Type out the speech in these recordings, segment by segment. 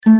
Hi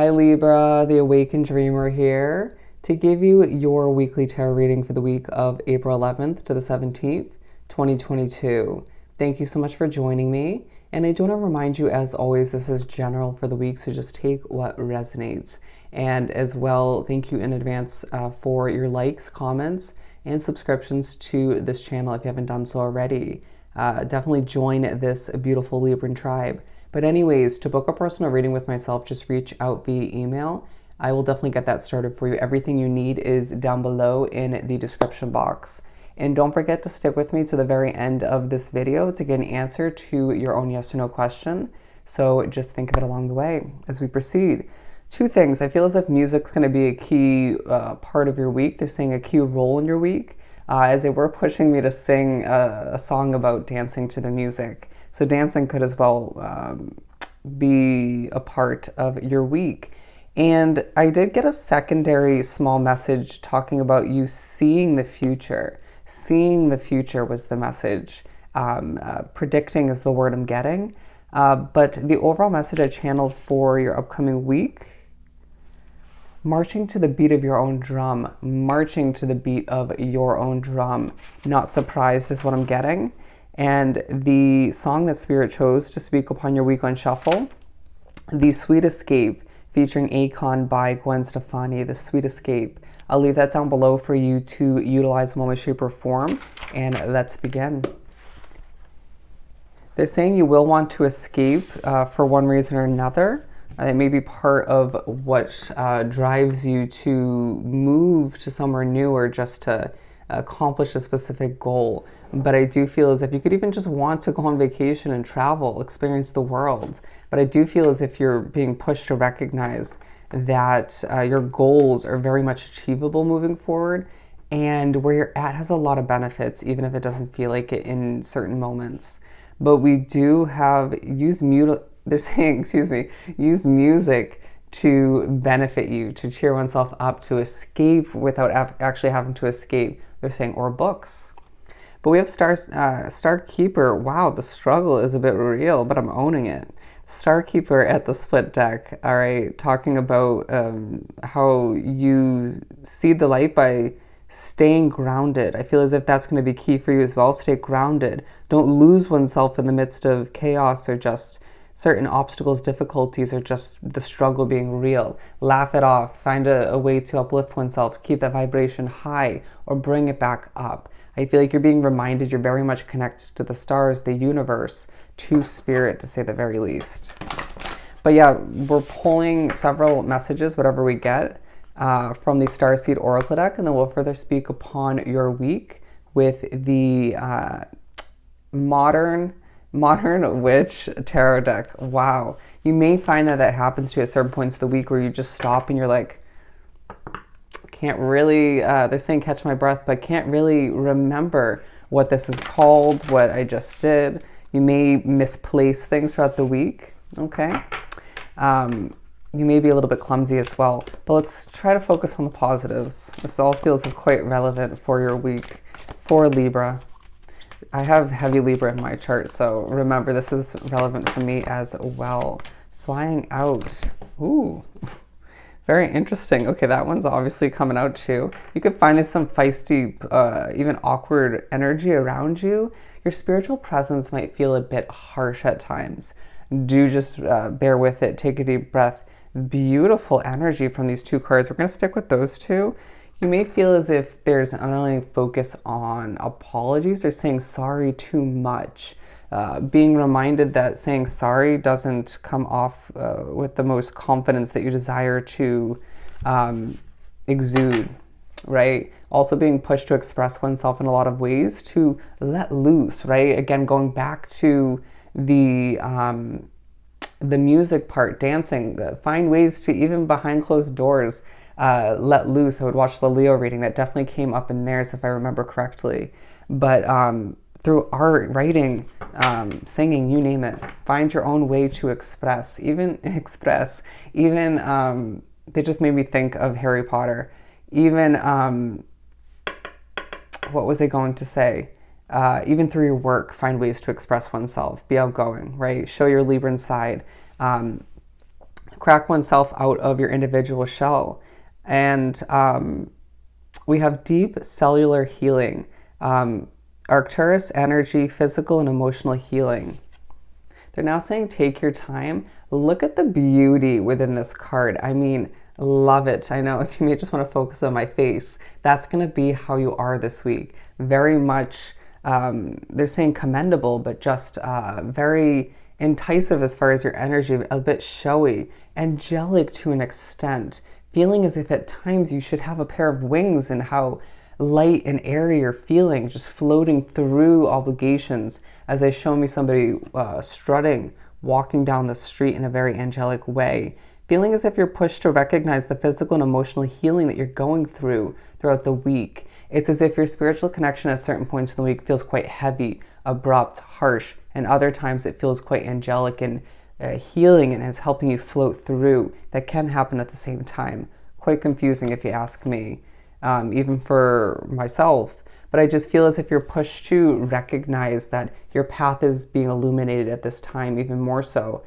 Libra, the Awakened Dreamer here to give you your weekly tarot reading for the week of April 11th to the 17th, 2022. Thank you so much for joining me. And I do want to remind you, as always, this is general for the week, so just take what resonates. And as well, thank you in advance for your likes, comments, and subscriptions to this channel if you haven't done so already. Definitely join this beautiful Libran tribe. But anyways, to book a personal reading with myself, just reach out via email. I will definitely get that started for you. Everything you need is down below in the description box. And don't forget to stick with me to the very end of this video to get an answer to your own yes or no question. So just think of it along the way as we proceed. Two things. I feel as if music's going to be a key part of your week. They're saying a key role in your week, as they were pushing me to sing a song about dancing to the music. So dancing could as well be a part of your week. And I did get a secondary small message talking about you seeing the future. Seeing the future was the message. Predicting is the word I'm getting. But the overall message I channeled for your upcoming week: marching to the beat of your own drum. Marching to the beat of your own drum. Not surprised is what I'm getting. And the song that Spirit chose to speak upon your week on Shuffle, The Sweet Escape, featuring Akon by Gwen, Stefani, The Sweet Escape. I'll leave that down below for you to utilize in one way, shape, or form. And let's begin. They're saying you will want to escape for one reason or another. It may be part of what drives you to move to somewhere new or just to accomplish a specific goal. But I do feel as if you could even just want to go on vacation and travel, experience the world. But I do feel as if you're being pushed to recognize that your goals are very much achievable moving forward, and where you're at has a lot of benefits, even if it doesn't feel like it in certain moments. But we do have they're saying, use music to benefit you, to cheer oneself up, to escape without actually having to escape. They're saying, or books. But we have Star Keeper. Wow, the struggle is a bit real, but I'm owning it. Star Keeper at the split deck, all right, talking about how you see the light by staying grounded. I feel as if that's going to be key for you as well. Stay grounded. Don't lose oneself in the midst of chaos or just certain obstacles, difficulties, or just the struggle being real. Laugh it off. Find a way to uplift oneself, keep that vibration high, or bring it back up. I feel like you're being reminded you're very much connected to the stars, the universe, to spirit, to say the very least. But yeah, we're pulling several messages, whatever we get, from the Starseed Oracle deck, and then we'll further speak upon your week with the Modern Witch Tarot deck. Wow. You may find that happens to you at certain points of the week where you just stop and you're like, can't really, they're saying catch my breath, but can't really remember what this is called, what I just did. You may misplace things throughout the week, okay? You may be a little bit clumsy as well, but let's try to focus on the positives. This all feels quite relevant for your week for Libra. I have heavy Libra in my chart, so remember this is relevant for me as well. Flying out. Ooh. Very interesting. Okay, that one's obviously coming out too. You could find some feisty, even awkward energy around you. Your spiritual presence might feel a bit harsh at times. Do just bear with it. Take a deep breath. Beautiful energy from these two cards. We're going to stick with those two. You may feel as if there's not only focus on apologies, they're saying sorry too much. Being reminded that saying sorry doesn't come off with the most confidence that you desire to exude, right? Also being pushed to express oneself in a lot of ways, to let loose, right? Again, going back to the music part, dancing, find ways to, even behind closed doors, let loose. I would watch the Leo reading. That definitely came up in theirs, if I remember correctly. But through art, writing, singing, you name it, find your own way to express. Even they just made me think of Harry Potter. Even what was I going to say? even through your work, find ways to express oneself, be outgoing, right? Show your Libran side, crack oneself out of your individual shell. And we have deep cellular healing, Arcturus energy, physical and emotional healing. They're now saying take your time. Look at the beauty within this card. I mean, love it. I know you may just want to focus on my face. That's going to be how you are this week. Very much, they're saying commendable, but just very enticing as far as your energy, a bit showy, angelic to an extent, feeling as if at times you should have a pair of wings, and how light and airy you're feeling, just floating through obligations, as they show me somebody strutting, walking down the street in a very angelic way, feeling as if you're pushed to recognize the physical and emotional healing that you're going through throughout the week. It's as if your spiritual connection at certain points in the week feels quite heavy, abrupt, harsh, and other times it feels quite angelic and healing, and is helping you float through. That can happen at the same time. Quite confusing if you ask me, even for myself. But I just feel as if you're pushed to recognize that your path is being illuminated at this time, even more so.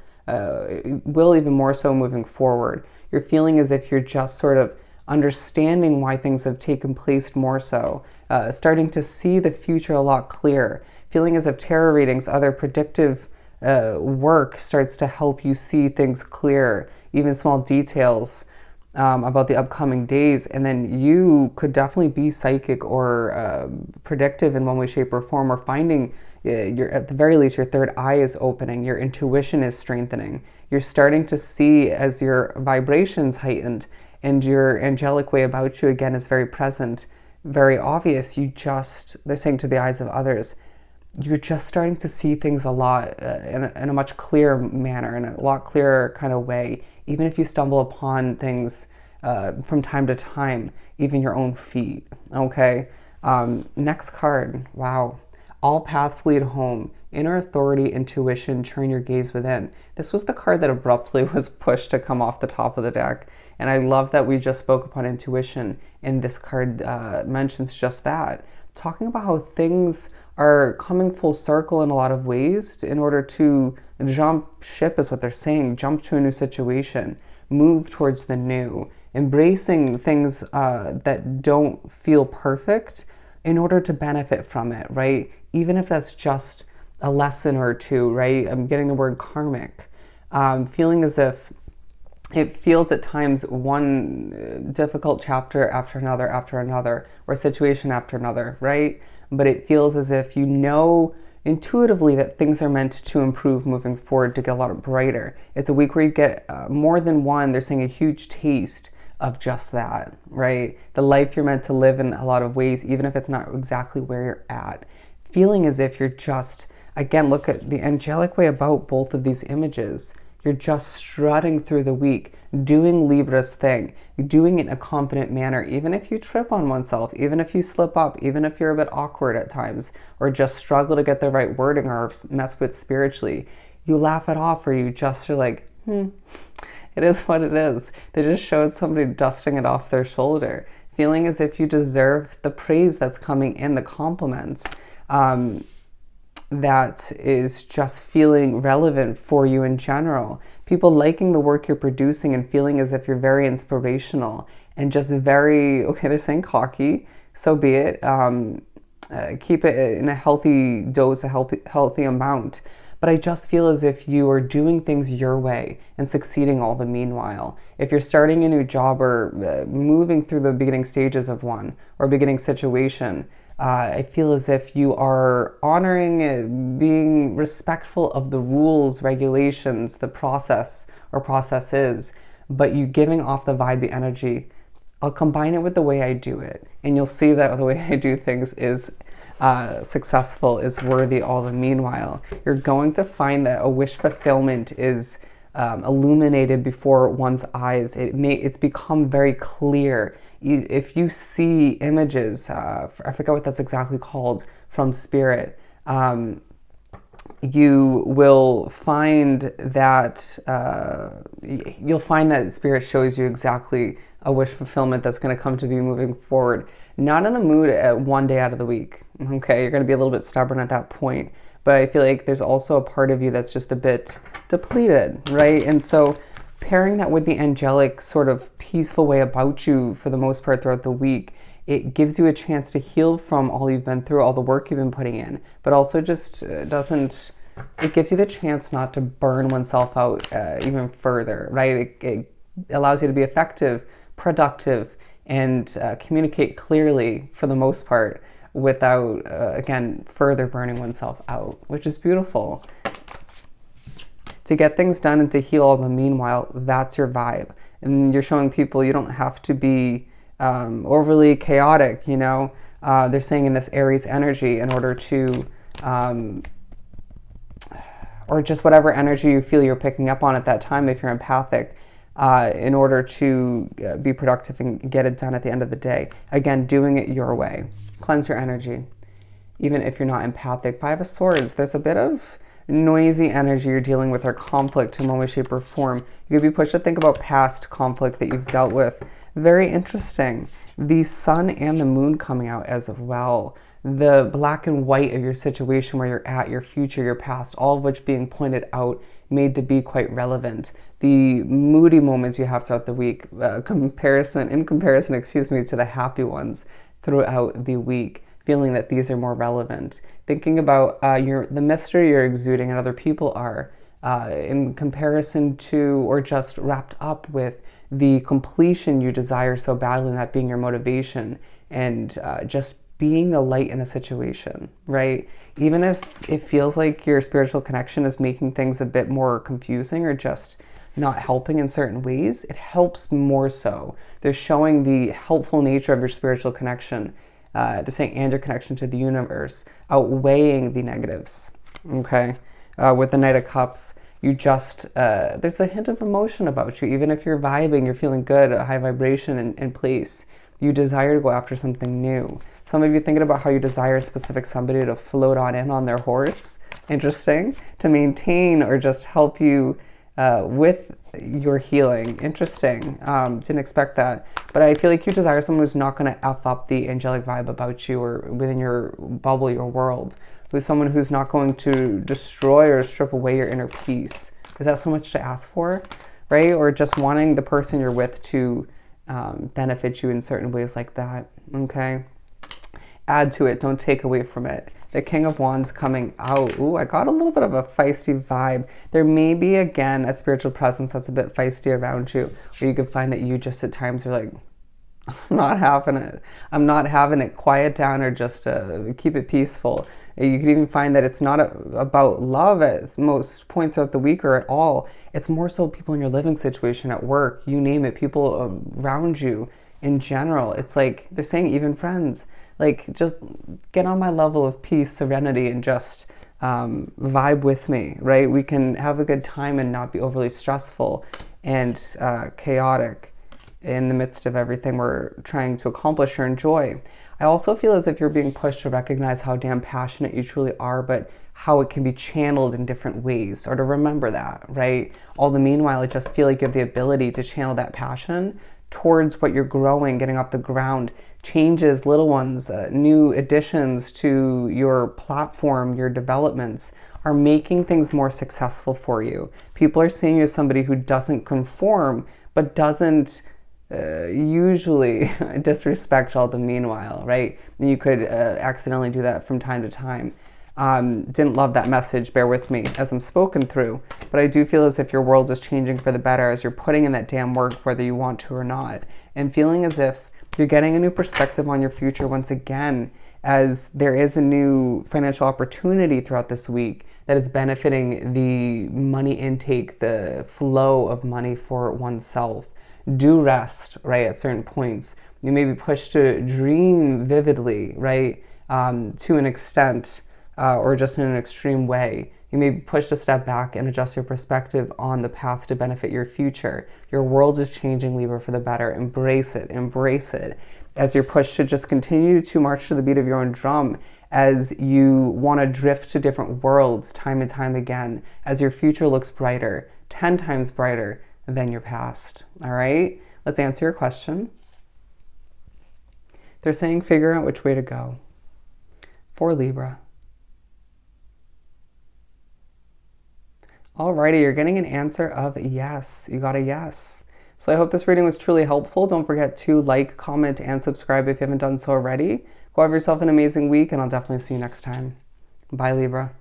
Will even more so moving forward. You're feeling as if you're just sort of understanding why things have taken place more so. Starting to see the future a lot clearer. Feeling as if tarot readings, other predictive work starts to help you see things clearer, even small details about the upcoming days. And then you could definitely be psychic or predictive in one way, shape, or form, or finding at the very least your third eye is opening, your intuition is strengthening. You're starting to see as your vibrations heightened and your angelic way about you again is very present, very obvious. They're saying to the eyes of others, you're just starting to see things a lot in a much clearer manner, in a lot clearer kind of way, even if you stumble upon things from time to time, even your own feet, okay? Next card, wow. All paths lead home. Inner authority, intuition, turn your gaze within. This was the card that abruptly was pushed to come off the top of the deck. And I love that we just spoke upon intuition, and this card mentions just that. Talking about how things are coming full circle in a lot of ways in order to jump ship is what they're saying, jump to a new situation, move towards the new, embracing things that don't feel perfect in order to benefit from it, right? Even if that's just a lesson or two, right? I'm getting the word karmic, feeling as if it feels at times one difficult chapter after another, or situation after another, right? But it feels as if you know intuitively that things are meant to improve moving forward, to get a lot brighter. It's a week where you get more than one, they're saying a huge taste of just that, right? The life you're meant to live in a lot of ways, even if it's not exactly where you're at. Feeling as if you're just, again, look at the angelic way about both of these images. You're just strutting through the week, doing Libra's thing, doing it in a confident manner, even if you trip on oneself, even if you slip up, even if you're a bit awkward at times, or just struggle to get the right wording or mess with spiritually. You laugh it off, or you just are like, it is what it is. They just showed somebody dusting it off their shoulder, feeling as if you deserve the praise that's coming in, the compliments. That is just feeling relevant for you in general. People liking the work you're producing and feeling as if you're very inspirational and just very, okay, they're saying cocky, so be it. Keep it in a healthy dose, a healthy amount. But I just feel as if you are doing things your way and succeeding all the meanwhile. If you're starting a new job or moving through the beginning stages of one or beginning situation, I feel as if you are honoring it, being respectful of the rules, regulations, the process or processes, but you giving off the vibe, the energy. I'll combine it with the way I do it, and you'll see that the way I do things is successful, is worthy all the meanwhile. You're going to find that a wish fulfillment is illuminated before one's eyes. It's become very clear. If you see images, I forget what that's exactly called, from spirit, you will find that spirit shows you exactly a wish fulfillment that's going to come to be moving forward. Not in the mood at one day out of the week, okay? You're going to be a little bit stubborn at that point. But I feel like there's also a part of you that's just a bit depleted, right? And so pairing that with the angelic sort of peaceful way about you for the most part throughout the week, it gives you a chance to heal from all you've been through, all the work you've been putting in, but also just it gives you the chance not to burn oneself out even further, right? It allows you to be effective, productive, and communicate clearly for the most part without, again, further burning oneself out, which is beautiful. To get things done and to heal all the meanwhile, that's your vibe. And you're showing people you don't have to be overly chaotic, you know. They're saying in this Aries energy in order to, or just whatever energy you feel you're picking up on at that time if you're empathic, in order to be productive and get it done at the end of the day. Again, doing it your way. Cleanse your energy. Even if you're not empathic. Five of Swords, there's a bit of noisy energy you're dealing with or conflict in one way, shape, or form. You could be pushed to think about past conflict that you've dealt with. Very interesting. The sun and the moon coming out as well. The black and white of your situation, where you're at, your future, your past, all of which being pointed out, made to be quite relevant. The moody moments you have throughout the week, in comparison, to the happy ones throughout the week, feeling that these are more relevant. Thinking about the mystery you're exuding and other people are, in comparison to, or just wrapped up with, the completion you desire so badly, and that being your motivation, and just being the light in a situation, right? Even if it feels like your spiritual connection is making things a bit more confusing or just not helping in certain ways, it helps more so. They're showing the helpful nature of your spiritual connection, they're saying, and your connection to the universe, outweighing the negatives, okay? With the Knight of Cups, you just, there's a hint of emotion about you. Even if you're vibing, you're feeling good, a high vibration in place, you desire to go after something new. Some of you thinking about how you desire a specific somebody to float on in on their horse. Interesting. To maintain or just help you with your healing. Interesting. Didn't expect that. But I feel like you desire someone who's not going to F up the angelic vibe about you or within your bubble, your world. Who's someone who's not going to destroy or strip away your inner peace. Is that so much to ask for? Right? Or just wanting the person you're with to benefit you in certain ways like that. Okay? Add to it, don't take away from it. The King of Wands coming out. Ooh, I got a little bit of a feisty vibe. There may be, again, a spiritual presence that's a bit feisty around you, or you could find that you just at times are like, I'm not having it. I'm not having it. Quiet down, or just keep it peaceful. You could even find that it's not about love at most points throughout the week or at all. It's more so people in your living situation, at work, you name it, people around you in general. It's like they're saying even friends. Like, just get on my level of peace, serenity, and just vibe with me, right? We can have a good time and not be overly stressful and chaotic in the midst of everything we're trying to accomplish or enjoy. I also feel as if you're being pushed to recognize how damn passionate you truly are, but how it can be channeled in different ways, or to remember that, right? All the meanwhile, I just feel like you have the ability to channel that passion towards what you're growing, getting off the ground, changes, little ones, new additions to your platform, your developments are making things more successful for you. People are seeing you as somebody who doesn't conform, but doesn't usually disrespect all the meanwhile, right? And you could accidentally do that from time to time. Didn't love that message, bear with me as I'm spoken through, but I do feel as if your world is changing for the better as you're putting in that damn work, whether you want to or not, and feeling as if you're getting a new perspective on your future once again, as there is a new financial opportunity throughout this week that is benefiting the money intake, the flow of money for oneself. Do rest, right, at certain points. You may be pushed to dream vividly, right, to an extent, or just in an extreme way. You may be pushed to step back and adjust your perspective on the past to benefit your future. Your world is changing, Libra, for the better. Embrace it, embrace it. As you're pushed to just continue to march to the beat of your own drum, as you want to drift to different worlds time and time again, as your future looks brighter, 10 times brighter than your past, all right? Let's answer your question. They're saying figure out which way to go for Libra. Alrighty, you're getting an answer of yes. You got a yes. So I hope this reading was truly helpful. Don't forget to like, comment, and subscribe if you haven't done so already. Go have yourself an amazing week, and I'll definitely see you next time. Bye, Libra.